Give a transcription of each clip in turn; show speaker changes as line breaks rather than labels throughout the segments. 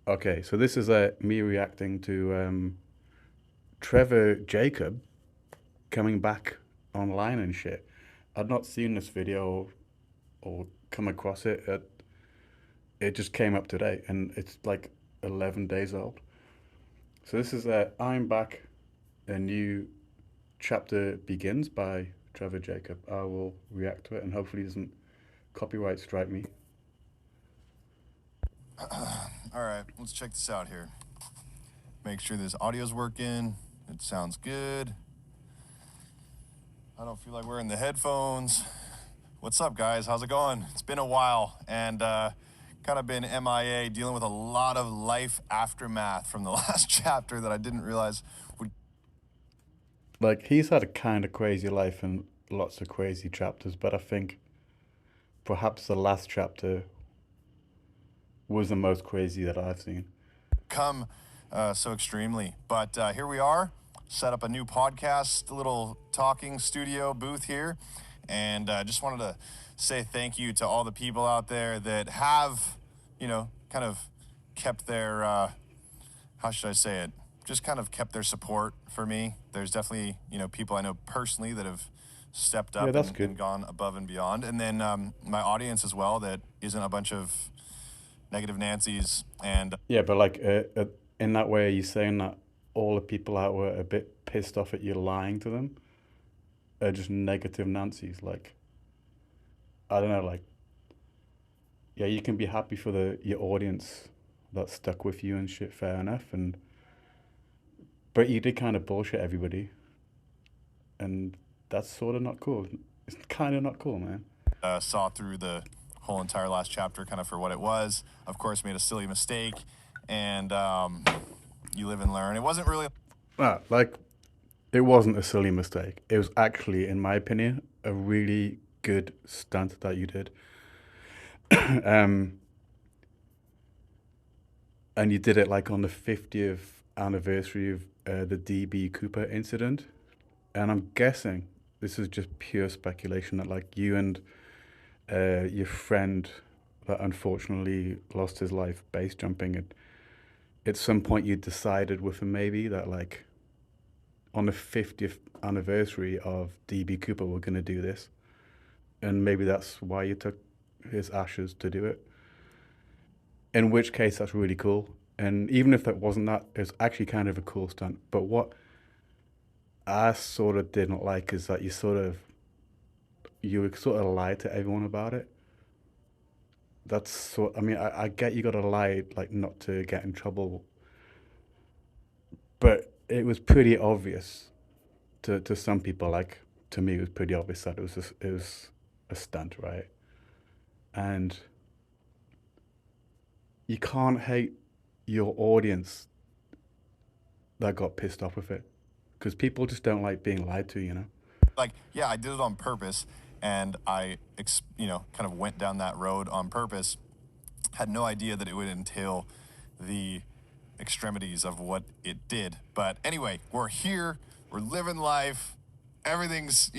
Okay, so this is me reacting to Trevor Jacob coming back online and shit. I'd not seen this video or come across it. It just came up today, and it's like 11 days old. So this is I'm Back, a new chapter begins by Trevor Jacob. I will react to it, and hopefully it doesn't copyright strike me.
All right, let's check this out here. Make sure this audio's working. It sounds good. I don't feel like wearing the headphones. What's up, guys? How's it going? It's been a while, and kind of been MIA, dealing with a lot of life aftermath from the last chapter that I didn't realize would.
Like, he's had a kind of crazy life and lots of crazy chapters, but I think perhaps the last chapter was the most crazy that I've seen.
Come so extremely. But here we are, set up a new podcast, little talking studio booth here. And just wanted to say thank you to all the people out there that have, kind of kept their, how should I say it? Just kind of kept their support for me. There's definitely, people I know personally that have stepped
Yeah,
up
that's
and
good.
gone above and beyond. And then my audience as well, that isn't a bunch of negative Nancy's. And
Yeah, but like in that way, are you saying that all the people out were a bit pissed off at you lying to them are just negative Nancy's? Like, I don't know, like, yeah, you can be happy for your audience that stuck with you and shit, fair enough. And but you did kind of bullshit everybody, and that's sort of not cool. It's kind of not cool, man.
saw through the whole entire last chapter kind of for what it was. Of course, made a silly mistake, and you live and learn. It wasn't really.
Like, it wasn't a silly mistake. It was actually, in my opinion, a really good stunt that you did. um, and you did it like on the 50th anniversary of the DB Cooper incident. And I'm guessing this is just pure speculation that like you and your friend that unfortunately lost his life base jumping, and at some point you decided with him maybe that like on the 50th anniversary of DB Cooper we're going to do this, and maybe that's why you took his ashes to do it, in which case that's really cool. And even if that wasn't that, it's actually kind of a cool stunt. But what I sort of didn't like is that you sort of lied to everyone about it. That's so. I mean, I get you got to lie like not to get in trouble, but it was pretty obvious to some people. Like to me, it was pretty obvious that it was a stunt, right? And you can't hate your audience that got pissed off with it, because people just don't like being lied to, you know.
Like, yeah, I did it on purpose, and I, kind of went down that road on purpose. Had no idea that it would entail the extremities of what it did. But anyway, we're here, we're living life. Everything's,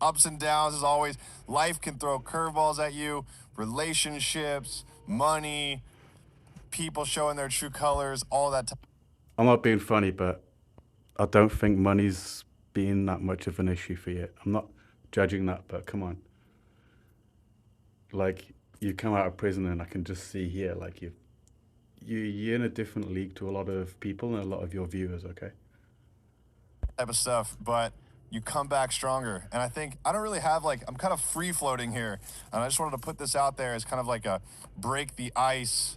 ups and downs as always. Life can throw curveballs at you, relationships, money, people showing their true colors, all that.
I'm not being funny, but I don't think money's been that much of an issue for you. I'm not judging that, but come on. Like, you come out of prison and I can just see here, like you're in a different league to a lot of people and a lot of your viewers, okay?
Type of stuff, but you come back stronger. And I think I don't really have I'm kind of free floating here. And I just wanted to put this out there as kind of like a break the ice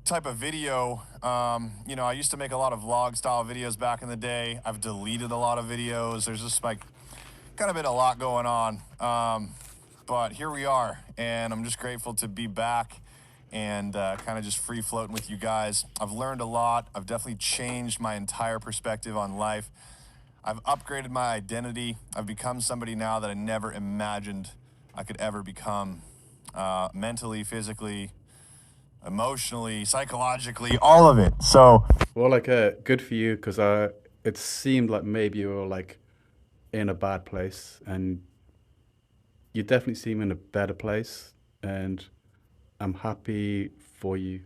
type of video. I used to make a lot of vlog style videos back in the day. I've deleted a lot of videos. There's just kind of been a lot going on. But here we are, and I'm just grateful to be back and kind of just free floating with you guys. I've learned a lot. I've definitely changed my entire perspective on life. I've upgraded my identity. I've become somebody now that I never imagined I could ever become, mentally, physically, emotionally, psychologically, all of it. So,
Well, like, good for you, because it seemed like maybe you were like in a bad place, and you definitely seem in a better place, and I'm happy for you.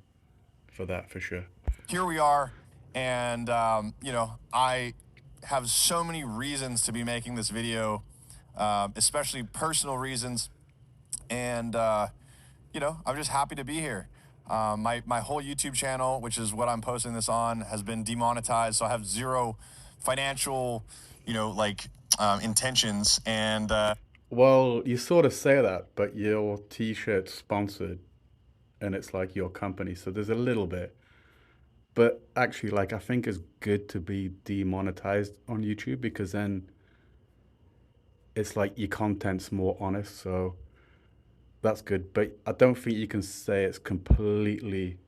for that for sure.
Here we are, and I have so many reasons to be making this video, especially personal reasons, and I'm just happy to be here. My whole YouTube channel, which is what I'm posting this on, has been demonetized, so I have zero financial, intentions, and
Well, you sort of say that, but your T-shirt's sponsored, and it's like your company, so there's a little bit. But actually, like, I think it's good to be demonetized on YouTube because then it's like your content's more honest, so that's good. But I don't think you can say it's completely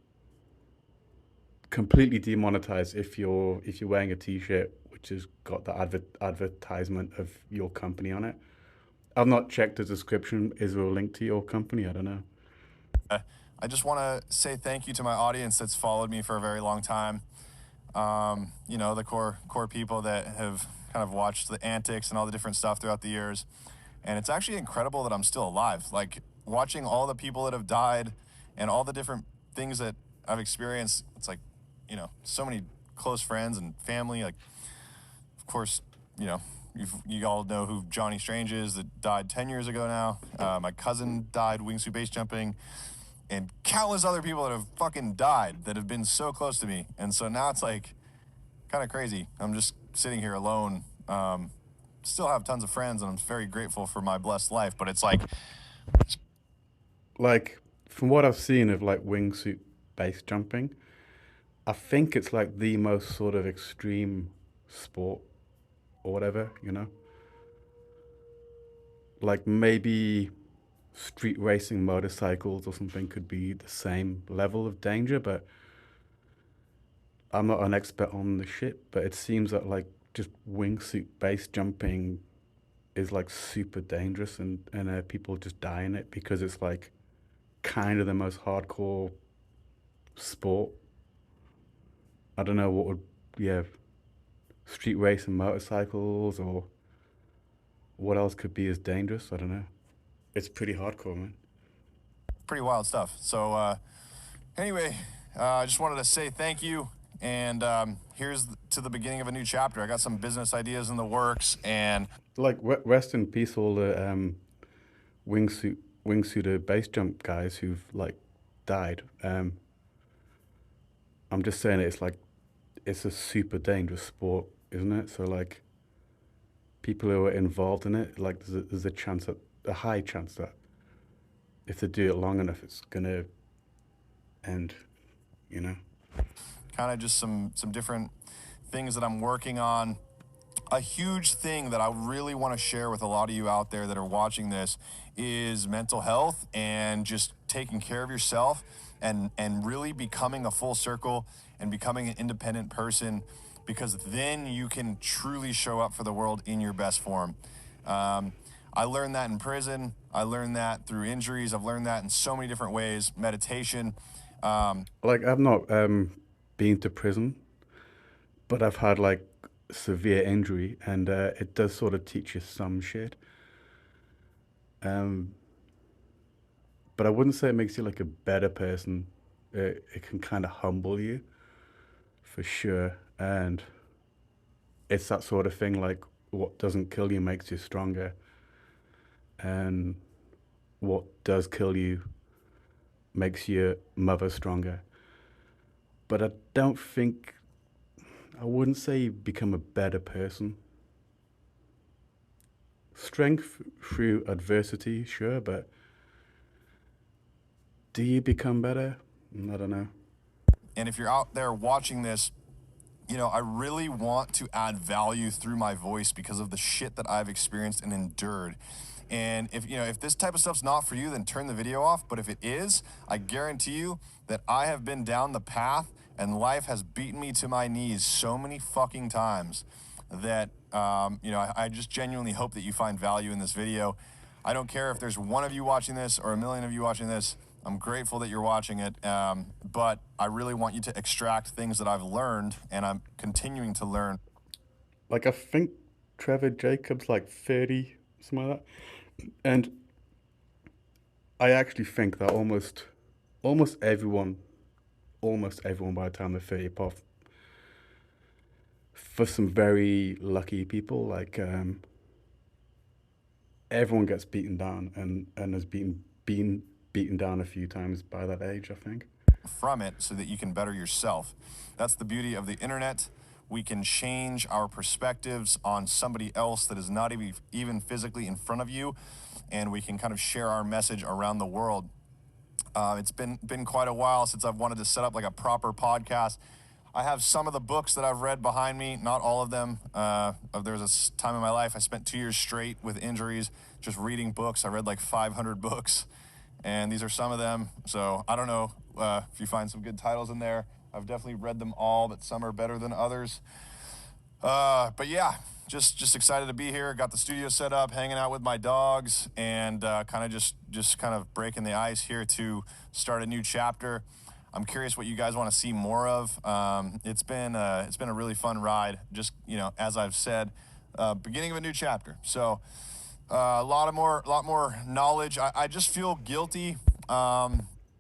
demonetized if you're wearing a T-shirt which has got the advertisement of your company on it. I've not checked the description. Is there a link to your company? I don't know.
I just want to say thank you to my audience that's followed me for a very long time. The core people that have kind of watched the antics and all the different stuff throughout the years. And it's actually incredible that I'm still alive. Like, watching all the people that have died and all the different things that I've experienced. It's like, so many close friends and family. Like, of course, you all know who Johnny Strange is, that died 10 years ago now. My cousin died wingsuit base jumping, and countless other people that have fucking died that have been so close to me. And so now it's like kind of crazy. I'm just sitting here alone. Still have tons of friends, and I'm very grateful for my blessed life. But it's like,
Like from what I've seen of like wingsuit base jumping, I think it's like the most sort of extreme sport or whatever, you know? Like maybe street racing motorcycles or something could be the same level of danger, but I'm not an expert on the shit, but it seems that like just wingsuit base jumping is like super dangerous and people just die in it because it's like kind of the most hardcore sport. I don't know what would, yeah, street racing motorcycles or what else could be as dangerous? I don't know. It's pretty hardcore, man.
pretty wild stuff. So, anyway, I just wanted to say thank you. And here's to the beginning of a new chapter. I got some business ideas in the works, and
Like rest in peace, all the wingsuit wingsuiter base jump guys who've like died. I'm just saying it's like it's a super dangerous sport, isn't it? So like people who are involved in it, like there's a chance that a high chance that if they do it long enough, it's gonna end. You know.
kind of just some different things that I'm working on. A huge thing that I really want to share with a lot of you out there that are watching this is mental health and just taking care of yourself and really becoming a full circle and becoming an independent person, because then you can truly show up for the world in your best form. I learned that in prison. I learned that through injuries. I've learned that in so many different ways. Meditation.
Like I've not been to prison, but I've had like severe injury, and it does sort of teach you some shit. Um, but I wouldn't say it makes you like a better person. It can kind of humble you for sure, and it's that sort of thing like what doesn't kill you makes you stronger, and what does kill you makes your mother stronger. But I don't think I wouldn't say you become a better person. Strength through adversity, sure, but do you become better? I don't know.
And if you're out there watching this, I really want to add value through my voice because of the shit that I've experienced and endured. And if this type of stuff's not for you, then turn the video off. But if it is, I guarantee you that I have been down the path and life has beaten me to my knees so many fucking times that, I just genuinely hope that you find value in this video. I don't care if there's one of you watching this or a million of you watching this. I'm grateful that you're watching it, but I really want you to extract things that I've learned and I'm continuing to learn.
Like I think Trevor Jacob's like 30, something like that. And I actually think that almost everyone almost everyone by the time they're 30, apart for some very lucky people. Like everyone gets beaten down and has been beaten down a few times by that age, I think.
From it so that you can better yourself. That's the beauty of the internet. We can change our perspectives on somebody else that is not even physically in front of you, and we can kind of share our message around the world. It's been quite a while since I've wanted to set up like a proper podcast. I have some of the books that I've read behind me, not all of them. There was a time in my life I spent 2 years straight with injuries just reading books. I read like 500 books, and these are some of them. So I don't know if you find some good titles in there. I've definitely read them all, but some are better than others. But yeah, just excited to be here. Got the studio set up, hanging out with my dogs, and kind of just kind of breaking the ice here to start a new chapter. I'm curious what you guys want to see more of. It's been a really fun ride. Just as I've said, beginning of a new chapter. So a lot more knowledge. I just feel guilty.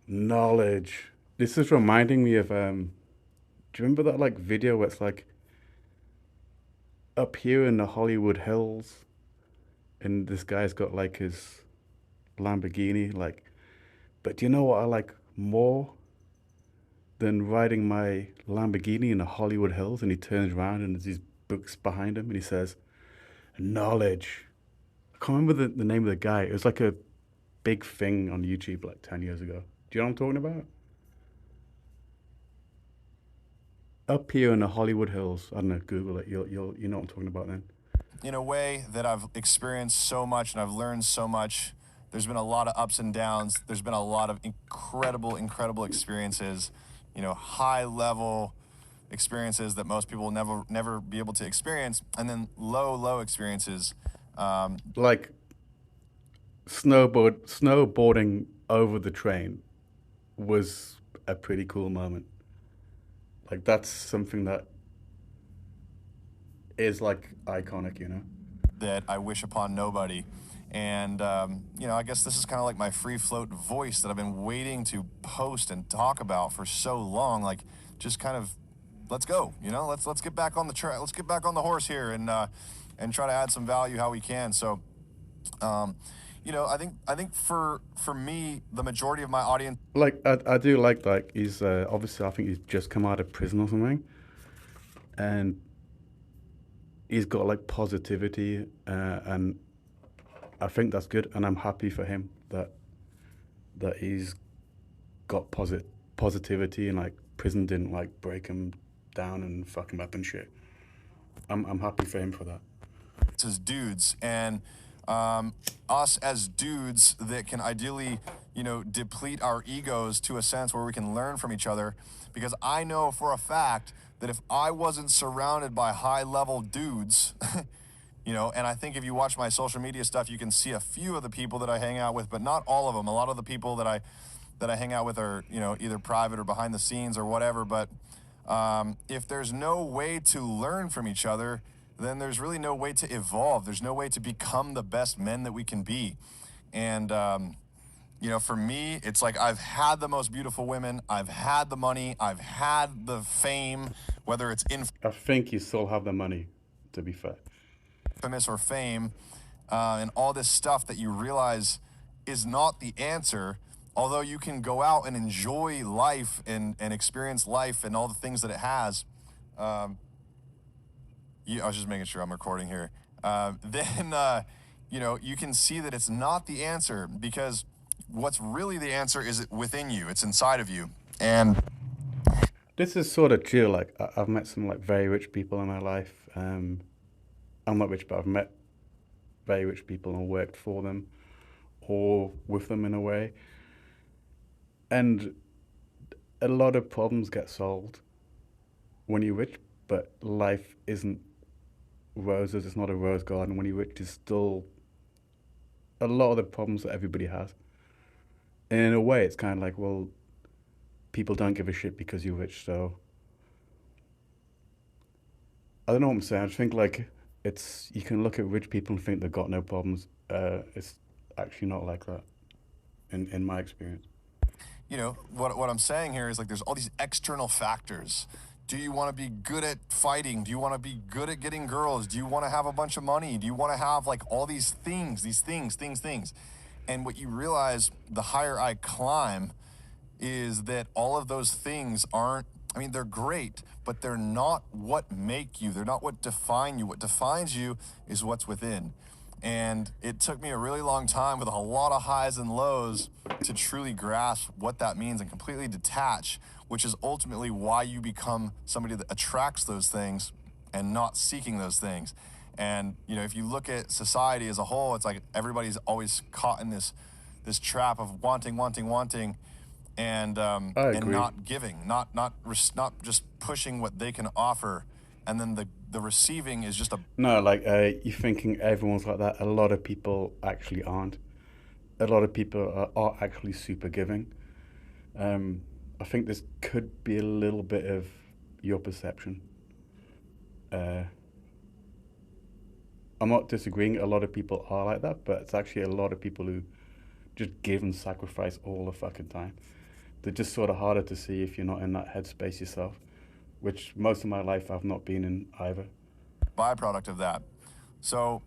Knowledge. This is reminding me of do you remember that like video where it's like up here in the Hollywood Hills and this guy's got like his Lamborghini, like, but do you know what I like more than riding my Lamborghini in the Hollywood Hills? And he turns around and there's these books behind him and he says, knowledge. I can't remember the name of the guy. It was like a big thing on YouTube like 10 years ago. Do you know what I'm talking about? Up here in the Hollywood Hills. I don't know, Google it. You know what I'm talking about then.
In a way that I've experienced so much and I've learned so much. There's been a lot of ups and downs. There's been a lot of incredible experiences, high level experiences that most people will never be able to experience, and then low experiences.
Like snowboarding over the train was a pretty cool moment. Like that's something that is like iconic.
That I wish upon nobody. And, I guess this is kind of like my free float voice that I've been waiting to post and talk about for so long. Like, just kind of, let's go, let's get back on the track. Let's get back on the horse here and try to add some value how we can. So, I think for me, the majority of my audience.
Like I do like he's obviously I think he's just come out of prison or something, and he's got like positivity, and I think that's good, and I'm happy for him that he's got positivity, and like prison didn't like break him down and fuck him up and shit. I'm happy for him for that.
As dudes, and us as dudes that can ideally, deplete our egos to a sense where we can learn from each other. Because I know for a fact that if I wasn't surrounded by high level dudes, and I think if you watch my social media stuff, you can see a few of the people that I hang out with, but not all of them. A lot of the people that I hang out with are, either private or behind the scenes or whatever. But if there's no way to learn from each other, then there's really no way to evolve. There's no way to become the best men that we can be. And, for me, it's like I've had the most beautiful women. I've had the money. I've had the fame, whether it's
I think you still have the money, to be fair.
Infamous or fame, and all this stuff that you realize is not the answer. Although you can go out and enjoy life and experience life and all the things that it has. I was just making sure I'm recording here. Then, you can see that it's not the answer, because what's really the answer is within you. It's inside of you. And
this is sort of true. Like I've met some like very rich people in my life. I'm not rich, but I've met very rich people and worked for them or with them in a way. And a lot of problems get solved when you're rich, but life isn't roses. It's not a rose garden. When you're rich, there's still a lot of the problems that everybody has. And in a way, it's kind of like, well, people don't give a shit because you're rich. So I don't know what I'm saying. I just think like you can look at rich people and think they've got no problems. It's actually not like that in my experience.
what I'm saying here is like there's all these external factors. Do you want to be good at fighting? Do you want to be good at getting girls? Do you want to have a bunch of money? Do you want to have like all these things, things? And what you realize the higher I climb is that all of those things aren't, I mean, they're great, but they're not what make you. They're not what define you. What defines you is what's within. And it took me a really long time with a lot of highs and lows to truly grasp what that means and completely detach, which is ultimately why you become somebody that attracts those things and not seeking those things. And, if you look at society as a whole, it's like everybody's always caught in this trap of wanting,
I
and
agree.
not giving, not just pushing what they can offer, and then the receiving is just a
No, like you're thinking everyone's like that. A lot of people actually aren't. A lot of people are actually super giving. Um, I think this could be a little bit of your perception. Uh, I'm not disagreeing. A lot of people are like that, but it's actually a lot of people who just give and sacrifice all the fucking time. They're just sort of harder to see if you're not in that headspace yourself, which most of my life I've not been in either.
byproduct of that. So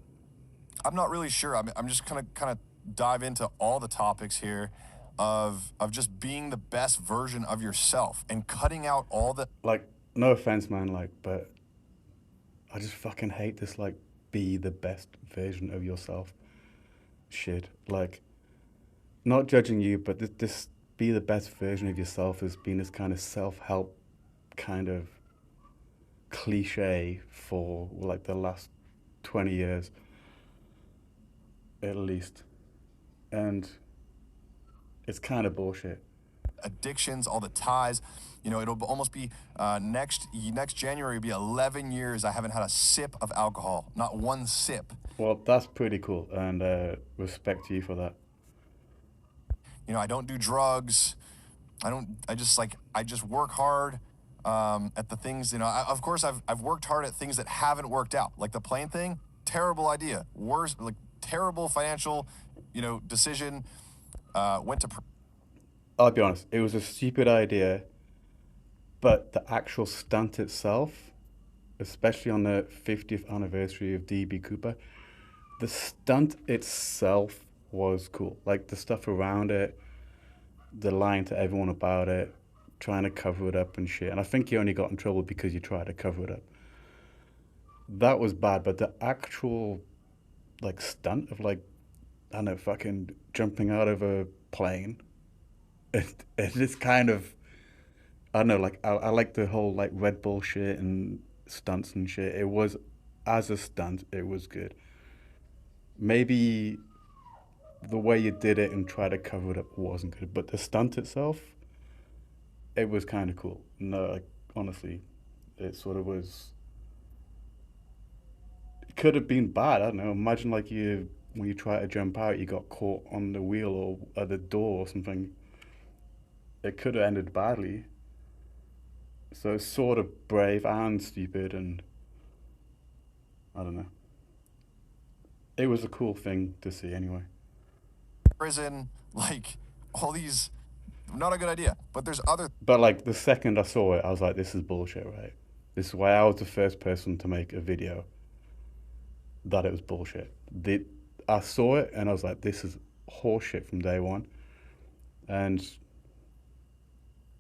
I'm not really sure. I'm just gonna kind of dive into all the topics here of just being the best version of yourself and cutting out all the
Like, no offense, man, like, but I just fucking hate this, like, be the best version of yourself shit. Like, not judging you, but this be the best version of yourself has been this kind of self help kind of cliche for like the last 20 years at least. And it's kind of bullshit.
addictions, all the ties. It'll almost be next January will be 11 years I haven't had a sip of alcohol, not one sip.
Well, that's pretty cool, and respect to you for that.
I don't do drugs. I just work hard at the things. Of course, I've worked hard at things that haven't worked out, like the plane thing. Terrible idea, worst, like terrible financial, decision. Went to
I'll be honest, it was a stupid idea, but the actual stunt itself, especially on the 50th anniversary of DB Cooper, the stunt itself was cool. Like the stuff around it, the lying to everyone about it, trying to cover it up and shit. And I think you only got in trouble because you tried to cover it up. That was bad, but the actual like stunt of like I don't know, fucking jumping out of a plane, it is kind of I don't know, like I like the whole like Red Bull shit and stunts and shit. It was as a stunt, it was good. Maybe the way you did it and tried to cover it up wasn't good, but the stunt itself, it was kind of cool. No, like honestly, it sort of was. It could have been bad. I don't know. Imagine like you when you try to jump out, you got caught on the wheel or at the door or something. It could have ended badly. So it's sort of brave and stupid, and I don't know. It was a cool thing to see anyway.
prison, like all these. Not a good idea. But there's other
But like the second I saw it, I was like, this is bullshit, right? This is why I was the first person to make a video that it was bullshit. I saw it and I was like, this is horseshit from day one. And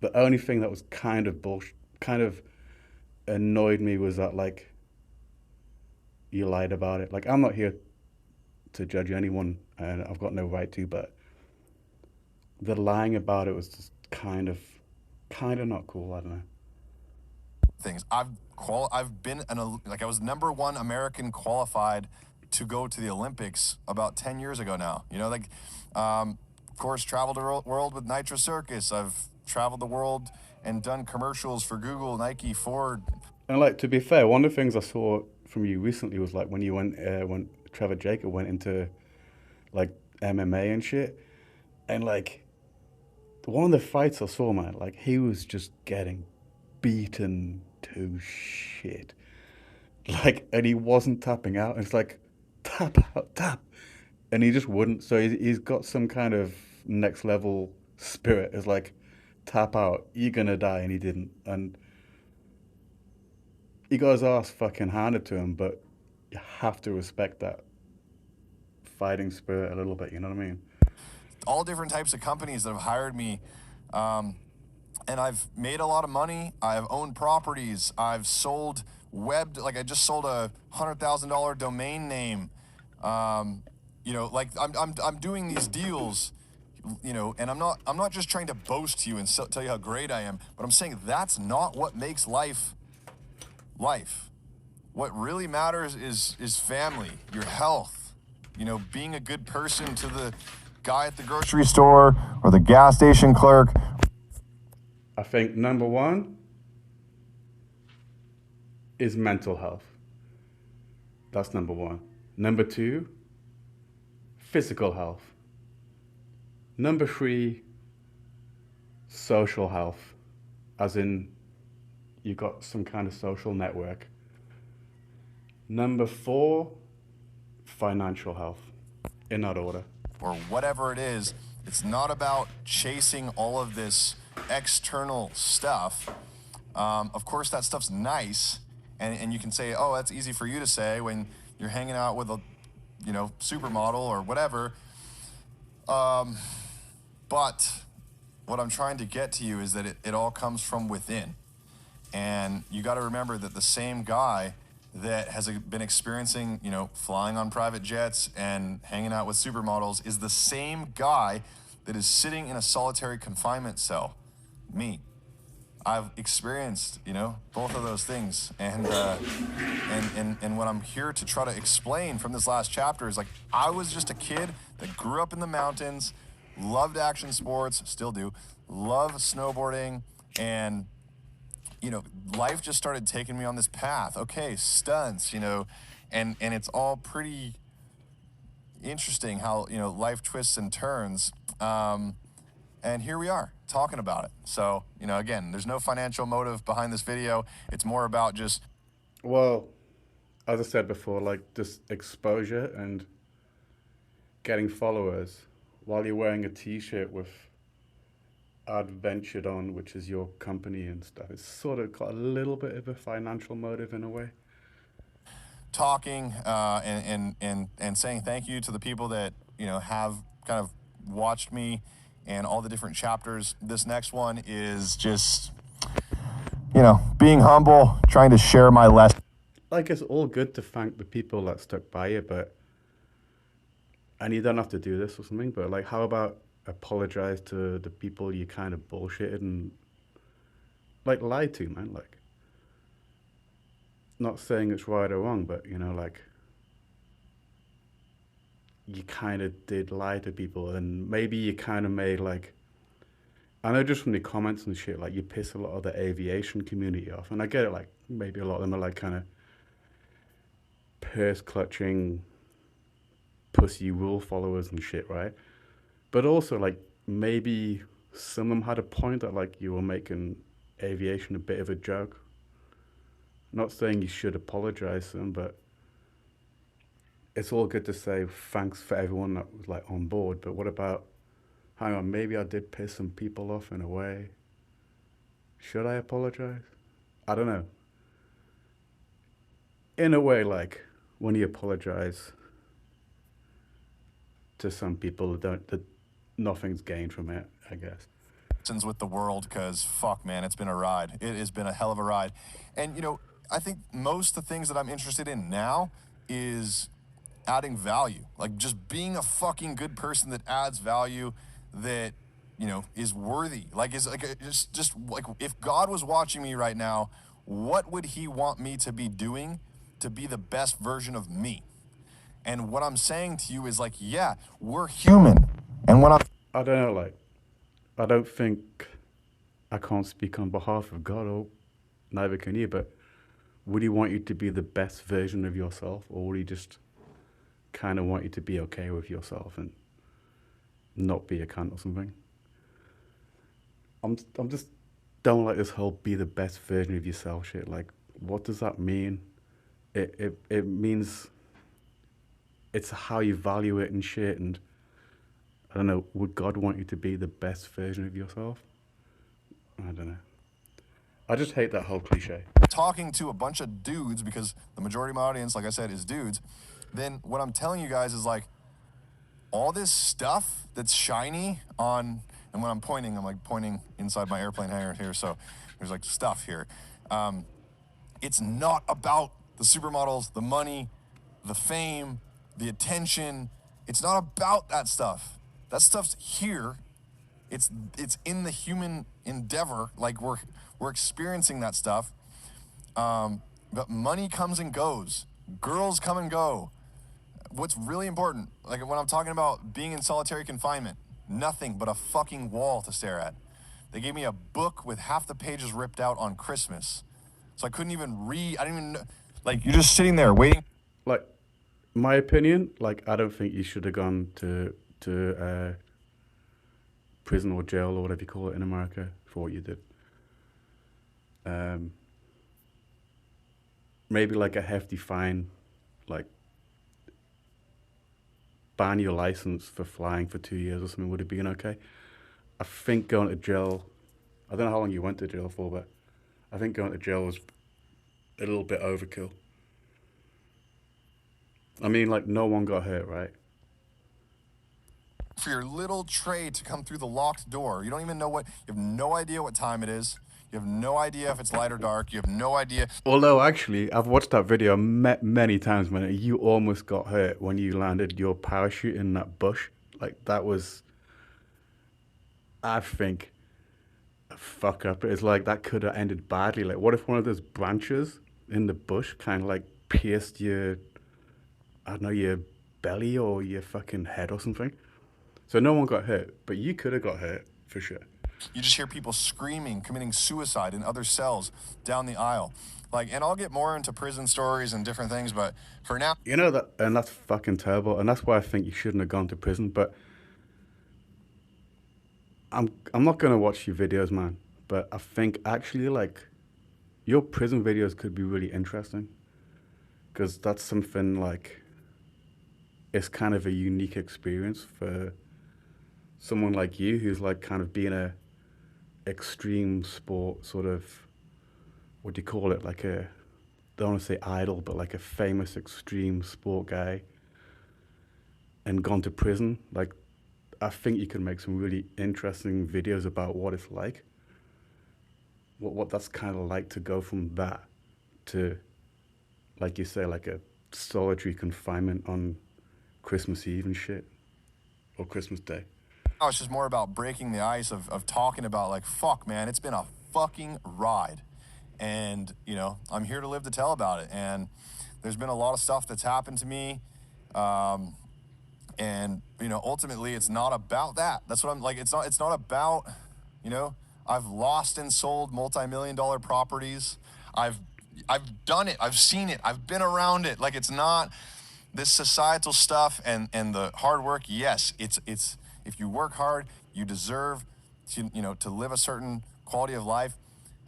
the only thing that was kind of bullshit, kind of annoyed me was that like you lied about it. Like I'm not here to judge anyone, and I've got no right to, but the lying about it was just kind of not cool. I don't know.
things. I've been like I was number one American qualified to go to the Olympics about 10 years ago now. Of course, traveled the world with Nitro Circus. I've traveled the world and done commercials for Google, Nike, Ford.
And like to be fair, one of the things I saw from you recently was like when you went when Trevor Jacob went into like MMA and shit, and like one of the fights I saw, man, like he was just getting beaten to shit. Like, and he wasn't tapping out. It's like tap out, tap, and he just wouldn't. So he's got some kind of next level spirit is like, tap out, you're gonna die, and he didn't. And he got his ass fucking handed to him, but you have to respect that fighting spirit a little bit, you know what I mean?
All different types of companies that have hired me. Um, and I've made a lot of money. I've owned properties. I've sold like I just sold a $100,000 domain name. Like I'm doing these deals, and I'm not just trying to boast to you and tell you how great I am, but I'm saying that's not what makes life life. What really matters is family, your health, being a good person to the guy at the grocery store or the gas station clerk.
I think number one is mental health. That's number one. Number two, physical health. Number three, social health, as in you got some kind of social network. Number four, financial health, in that order.
Or whatever it is, it's not about chasing all of this external stuff. Of course, that stuff's nice, and you can say, oh, that's easy for you to say when you're hanging out with a, supermodel or whatever. But what I'm trying to get to you is that it all comes from within. And you got to remember that the same guy that has been experiencing, flying on private jets and hanging out with supermodels is the same guy that is sitting in a solitary confinement cell. Me. I've experienced, both of those things. And what I'm here to try to explain from this last chapter is like, I was just a kid that grew up in the mountains, loved action sports, still do, love snowboarding, and life just started taking me on this path. Okay, stunts, and it's all pretty interesting how, life twists and turns. And here we are talking about it. So, again, there's no financial motive behind this video. It's more about just...
Well, as I said before, like just exposure and getting followers while you're wearing a t-shirt with Adventured On, which is your company and stuff. It's sort of got a little bit of a financial motive in a way.
Talking and saying thank you to the people that, have kind of watched me and all the different chapters. This next one is just, being humble, trying to share my lesson.
Like, it's all good to thank the people that stuck by you, and you don't have to do this or something, but like, how about apologize to the people you kind of bullshitted and like lied to, man? Like, not saying it's right or wrong, but like, you kind of did lie to people, and maybe you kind of made like, I know just from the comments and shit, like you piss a lot of the aviation community off, and I get it, like maybe a lot of them are like kind of purse clutching pussy rule followers and shit, right? But also like maybe some of them had a point that like you were making aviation a bit of a joke. Not saying you should apologize to them, but it's all good to say thanks for everyone that was like on board. But what about, hang on, maybe I did piss some people off in a way. Should I apologize? I don't know. In a way, like when you apologize to some people that nothing's gained from it, I guess.
With the world, because fuck, man, it's been a ride. It has been a hell of a ride. And, I think most of the things that I'm interested in now is adding value. Like just being a fucking good person that adds value, that, is worthy. Like, is like, just like if God was watching me right now, what would he want me to be doing to be the best version of me? And what I'm saying to you is like, yeah, we're human. And when
I don't know, like, I don't think, I can't speak on behalf of God, or neither can you, but would he want you to be the best version of yourself, or would he just kind of want you to be okay with yourself and not be a cunt or something? I'm just don't like this whole be the best version of yourself shit. Like, what does that mean? It means it's how you value it and shit, and I don't know, would God want you to be the best version of yourself? I don't know. I just hate that whole cliche.
Talking to a bunch of dudes, because the majority of my audience, like I said, is dudes, then what I'm telling you guys is like all this stuff that's shiny on, and when I'm pointing, I'm like pointing inside my airplane hangar here, so there's like stuff here. It's not about the supermodels, the money, the fame, the attention. It's not about that stuff. That stuff's here. It's in the human endeavor. Like we're experiencing that stuff. But money comes and goes. Girls come and go. What's really important, like when I'm talking about being in solitary confinement, nothing but a fucking wall to stare at. They gave me a book with half the pages ripped out on Christmas. So I couldn't even read. I didn't even know. Like, you're just sitting there waiting.
Like, my opinion, like, I don't think you should have gone to prison or jail or whatever you call it in America for what you did. Maybe like a hefty fine, like ban your license for flying for 2 years or something would have been okay. I think going to jail, I don't know how long you went to jail for, but I think going to jail was a little bit overkill. I mean, like, no one got hurt, right?
For your little tray to come through the locked door. You don't even know you have no idea what time it is. You have no idea if it's light or dark. You have no idea.
Although, actually, I've watched that video many times, man. You almost got hurt when you landed your parachute in that bush. Like, that was, I think, a fuck up. It's like that could have ended badly. Like, what if one of those branches in the bush kind of like pierced your, I don't know, your belly or your fucking head or something? So no one got hurt, but you could have got hurt for sure.
You just hear people screaming, committing suicide in other cells down the aisle. Like, and I'll get more into prison stories and different things, but for now,
you know that, and that's fucking terrible, and that's why I think you shouldn't have gone to prison. But I'm not gonna watch your videos, man. But I think actually, like, your prison videos could be really interesting, because that's something like, it's kind of a unique experience for someone like you who's like kind of being a extreme sport sort of, what do you call it, like a, don't want to say idol, but like a famous extreme sport guy, and gone to prison. Like, I think you could make some really interesting videos about what it's like, what that's kind of like to go from that to, like you say, like a solitary confinement on Christmas Eve and shit, or Christmas Day.
oh, it's just more about breaking the ice of talking about, like, fuck, man, it's been a fucking ride. And, you know, I'm here to live to tell about it. And there's been a lot of stuff that's happened to me. And, you know, ultimately it's not about that. That's what I'm like. It's not about, you know, I've lost and sold multi-million-dollar properties. I've done it. I've seen it. I've been around it. Like, it's not this societal stuff and the hard work. Yes, it's if you work hard, you deserve to, you know, to live a certain quality of life.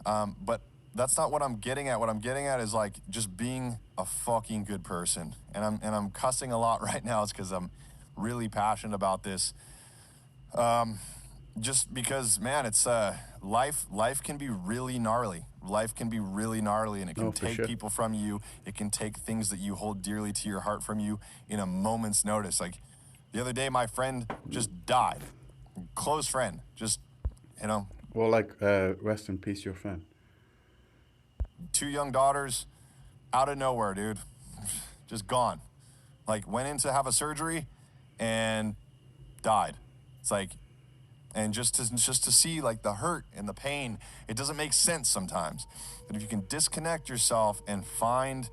But that's not what I'm getting at. What I'm getting at is like just being a fucking good person. And I'm cussing a lot right now. It's because I'm really passionate about this. Just because, man, it's life can be really gnarly. Life can be really gnarly, and it can take
sure.
people from you. It can take things that you hold dearly to your heart from you in a moment's notice. Like the other day, my friend just died. Close friend, just, you know.
Well, like, rest in peace, your friend.
2 young daughters, out of nowhere, dude. Just gone. Like, went in to have a surgery and died. It's like, and just to see like the hurt and the pain, it doesn't make sense sometimes. But if you can disconnect yourself and find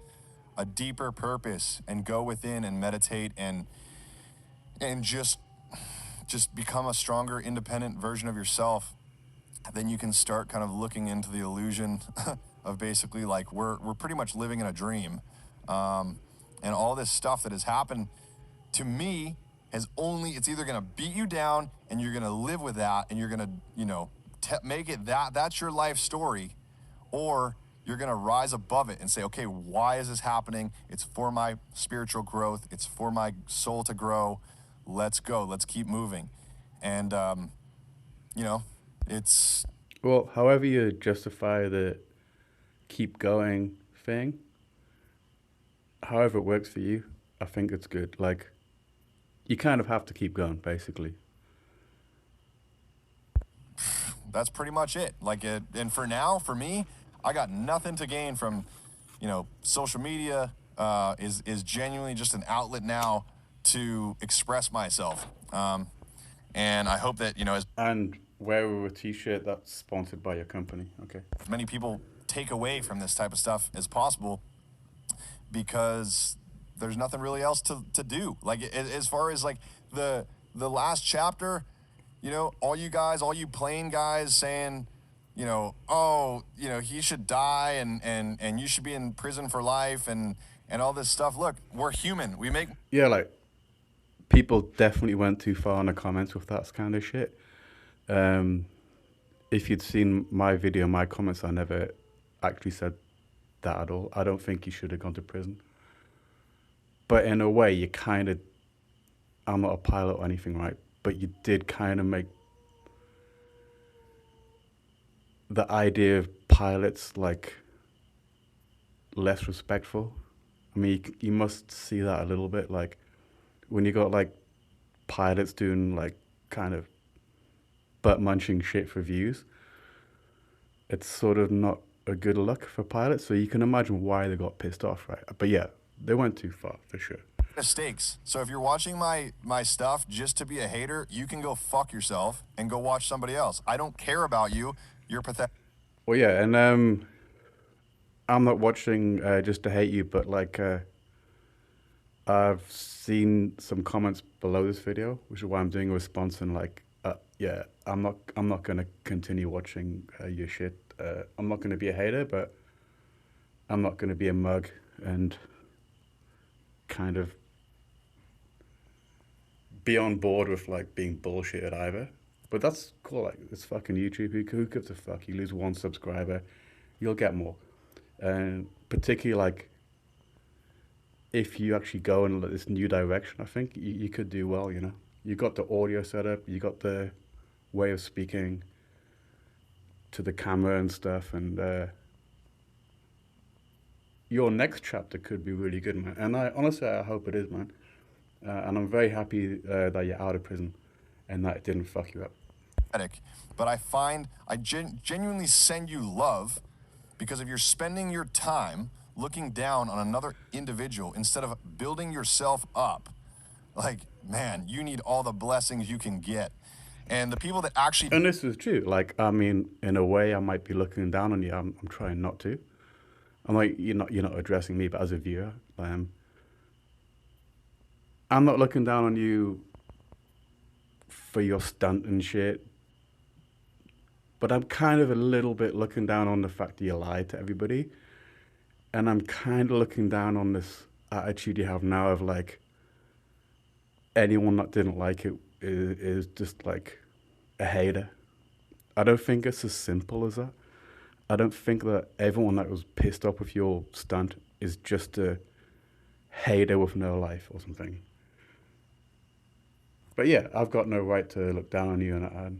a deeper purpose and go within and meditate and just become a stronger, independent version of yourself, then you can start kind of looking into the illusion of basically like we're pretty much living in a dream. And all this stuff that has happened to me it's either going to beat you down and you're going to live with that and you're going to, you know, make it that's your life story, or you're going to rise above it and say, okay, why is this happening? It's for my spiritual growth. It's for my soul to grow. Let's go. Let's keep moving. And you know, it's
Well, however you justify the keep going thing, however it works for you, I think it's good. Like, you kind of have to keep going, basically.
that's pretty much it. Like, and for now, for me, I got nothing to gain from, social media. Is genuinely just an outlet now to express myself. And I hope that as
And wear a t-shirt that's sponsored by your company. Okay.
many people take away from this type of stuff as possible, because there's nothing really else to do. Like, as far as like the last chapter, all you guys, all you plain guys saying, oh, he should die, and you should be in prison for life, and all this stuff. Look, we're human. We make
Yeah, like, people definitely went too far in the comments with that kind of shit. Um, if you'd seen my video, my comments, I never actually said that at all. I don't think he should have gone to prison. But in a way, you kind of, I'm not a pilot or anything, right? But you did kind of make the idea of pilots like less respectful. I mean, you must see that a little bit. Like, when you got like pilots doing like kind of butt munching shit for views, it's sort of not a good look for pilots. So you can imagine why they got pissed off, right? But yeah, they went too far for sure.
mistakes. So if you're watching my stuff just to be a hater, you can go fuck yourself and go watch somebody else. I don't care about you. You're pathetic.
Well, yeah, and I'm not watching just to hate you, but like I've seen some comments below this video, which is why I'm doing a response, and like, yeah, I'm not gonna continue watching your shit. I'm not gonna be a hater, but I'm not gonna be a mug and kind of be on board with like being bullshitted either. But that's cool. Like, it's fucking YouTube. Who gives a fuck? You lose one subscriber, you'll get more. And particularly like, if you actually go in this new direction, I think you could do well. You got the audio setup, you got the way of speaking to the camera and stuff, and your next chapter could be really good, man. And I honestly, I hope it is, man. And I'm very happy that you're out of prison and that it didn't fuck you up.
But I find I genuinely send you love, because if you're spending your time looking down on another individual instead of building yourself up, like, man, you need all the blessings you can get. And the people that actually...
And this is true. Like, I mean, in a way, I might be looking down on you. I'm trying not to. I'm like, you're not addressing me, but as a viewer, I'm not looking down on you for your stunt and shit. But I'm kind of a little bit looking down on the fact that you lied to everybody. And I'm kind of looking down on this attitude you have now of like, anyone that didn't like it is just like a hater. I don't think it's as simple as that. I don't think that everyone that was pissed off with your stunt is just a hater with no life or something. But yeah, I've got no right to look down on you, and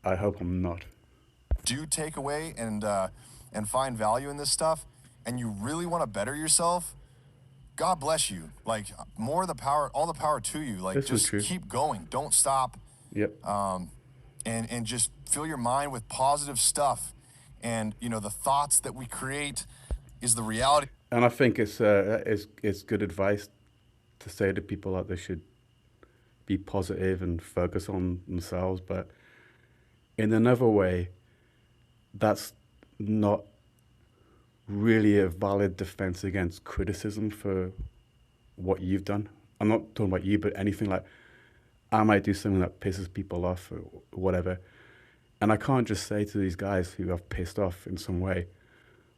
I hope I'm not.
Do take away and find value in this stuff, and you really want to better yourself, God bless you. Like, more the power, all the power to you. Like,
This is
just
true.
keep going. Don't stop.
Yep.
And just fill your mind with positive stuff. And, the thoughts that we create is the reality.
And I think it's good advice to say to people that they should be positive and focus on themselves. But in another way, that's not really a valid defense against criticism for what you've done. I'm not talking about you, but anything. Like, I might do something that pisses people off or whatever, and I can't just say to these guys who I've pissed off in some way,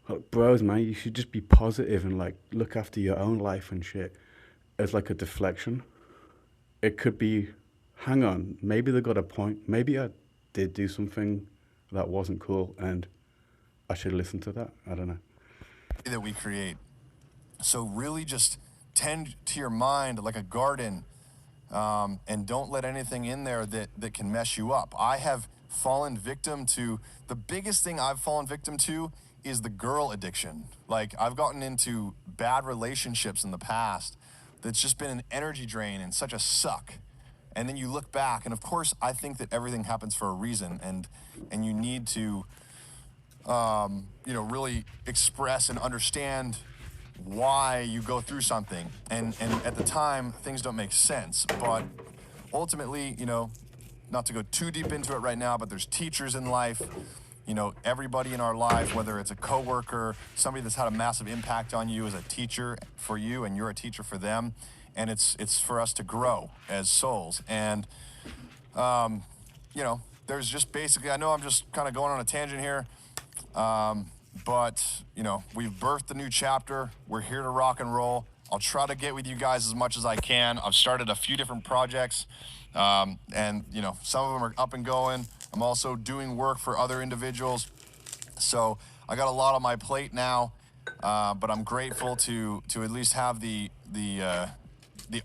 like, bros, man, you should just be positive and like look after your own life and shit, as like a deflection. It could be, hang on, maybe they got a point. Maybe I did do something that wasn't cool and I should listen to that. I don't know.
That we create. So really just tend to your mind like a garden. and don't let anything in there that can mess you up. I have fallen victim to, the biggest thing I've fallen victim to is the girl addiction. Like, I've gotten into bad relationships in the past that's just been an energy drain and such a suck. And then you look back, and of course, I think that everything happens for a reason, and you need to, really express and understand why you go through something. And at the time, things don't make sense. But ultimately, not to go too deep into it right now, but there's teachers in life. Everybody in our life, whether it's a coworker, somebody that's had a massive impact on you, is a teacher for you, and you're a teacher for them. And it's for us to grow as souls. And there's just basically, I know I'm just kind of going on a tangent here, but we've birthed a new chapter. We're here to rock and roll. I'll try to get with you guys as much as I can. I've started a few different projects, and some of them are up and going. I'm also doing work for other individuals, so I got a lot on my plate now. But I'm grateful to at least have the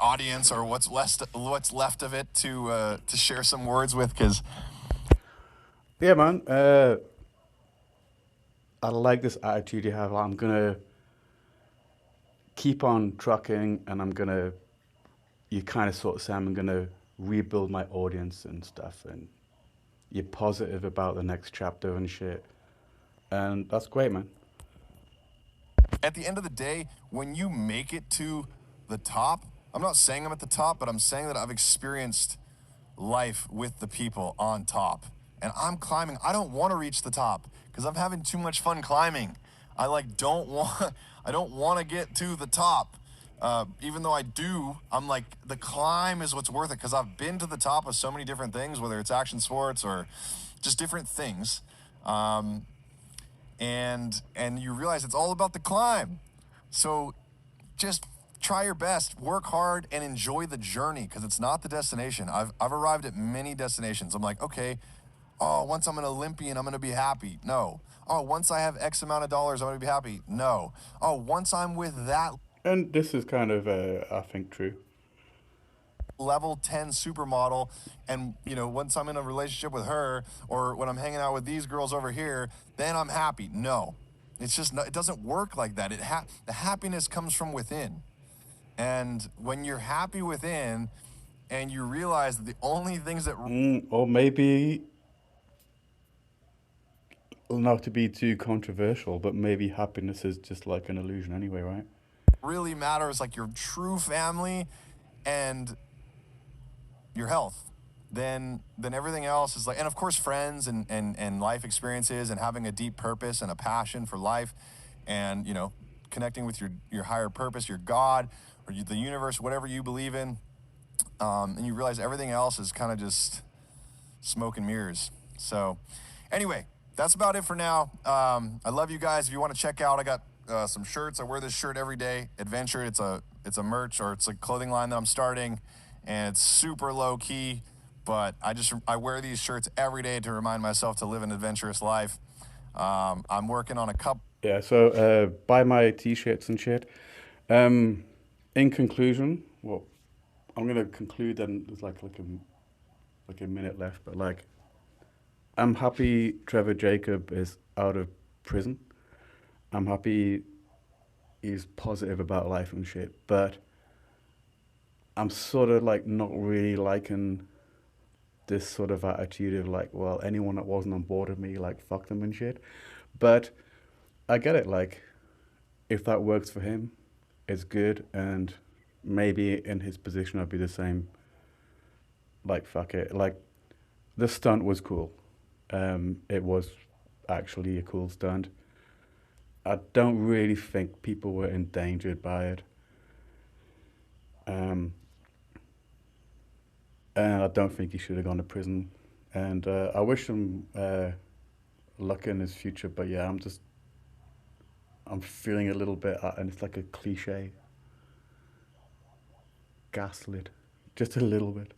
audience, or what's left of it, to share some words with, because
Yeah, man. I like this attitude you have. I'm gonna keep on trucking, and you kind of sort of say, I'm gonna rebuild my audience and stuff, and you're positive about the next chapter and shit. And that's great, man.
at the end of the day, when you make it to the top, I'm not saying I'm at the top, but I'm saying that I've experienced life with the people on top. And I'm climbing. I don't want to reach the top because I'm having too much fun climbing. I don't want to get to the top. Even though I do, I'm like, the climb is what's worth it, because I've been to the top of so many different things, whether it's action sports or just different things. And you realize it's all about the climb. So just try your best, work hard, and enjoy the journey, because it's not the destination. I've arrived at many destinations. I'm like, okay, once I'm an Olympian, I'm going to be happy. No. Once I have X amount of dollars, I'm going to be happy. No. Once I'm with that
And this is kind of, I think, true.
level 10 supermodel, and once I'm in a relationship with her, or when I'm hanging out with these girls over here, then I'm happy. No. It's just it doesn't work like that. The happiness comes from within. And when you're happy within, and you realize that the only things that
Or maybe, not to be too controversial, but maybe happiness is just like an illusion anyway, right?
really matter is like your true family and your health, then everything else is like, and of course friends and life experiences, and having a deep purpose and a passion for life, and connecting with your higher purpose, your God, or the universe, whatever you believe in. And you realize everything else is kind of just smoke and mirrors. So anyway, that's about it for now. I love you guys. If you want to check out, I got some shirts. I wear this shirt every day. Adventure. It's a merch, or it's a clothing line that I'm starting, and it's super low key, but I wear these shirts every day to remind myself to live an adventurous life. I'm working on a couple.
Yeah, so buy my t-shirts and shit. In conclusion, well, I'm gonna conclude, and there's like a minute left, but like, I'm happy Trevor Jacob is out of prison. I'm happy he's positive about life and shit, but I'm sort of like not really liking this sort of attitude of like, well, anyone that wasn't on board with me, like, fuck them and shit. But I get it, like, if that works for him, it's good, and maybe in his position I'd be the same. Like, fuck it. Like, the stunt was cool. It was actually a cool stunt. I don't really think people were endangered by it. Um, and I don't think he should have gone to prison. And I wish him luck in his future. But yeah, I'm feeling a little bit, and it's like a cliche, gaslit, just a little bit.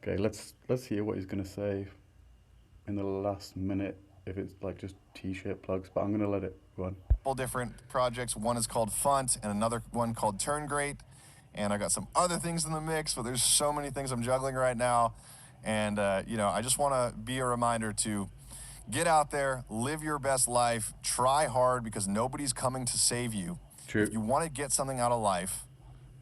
Okay, let's hear what he's gonna say in the last minute, if it's like just t-shirt plugs. But I'm gonna let it run.
Different projects. One is called Funt, and another one called Turn Great. and I got some other things in the mix, but there's so many things I'm juggling right now. And, I just want to be a reminder to get out there, live your best life, try hard because nobody's coming to save you.
True.
If you want to get something out of life,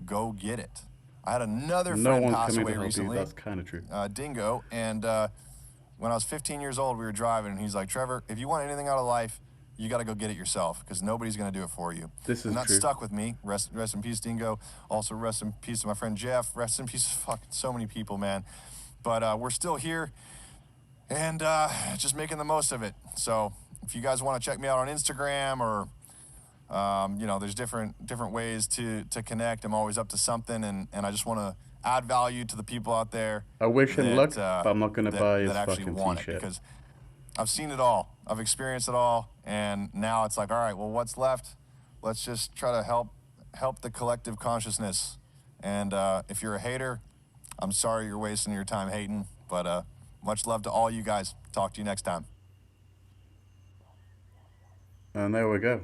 go get it. I had another
No
friend
one's
pass
coming to
away
help you.
recently,
That's kind of true.
Dingo, and when I was 15 years old, we were driving, and he's like, Trevor, if you want anything out of life, you got to go get it yourself because nobody's going to do it for you.
This is
and that
true.
stuck with me. Rest in peace, Dingo. Also, rest in peace to my friend Jeff. Rest in peace to fucking so many people, man. But we're still here and just making the most of it. So if you guys want to check me out on Instagram or, there's different ways to connect. I'm always up to something, and I just want to add value to the people out there.
I wish him luck,
that,
but I'm not going to buy his
that actually
fucking
want it
t-shirt.
because I've seen it all. I've experienced it all, and now it's like, all right, well, what's left? Let's just try to help the collective consciousness. And if you're a hater, I'm sorry you're wasting your time hating, but much love to all you guys. Talk to you next time.
And there we go.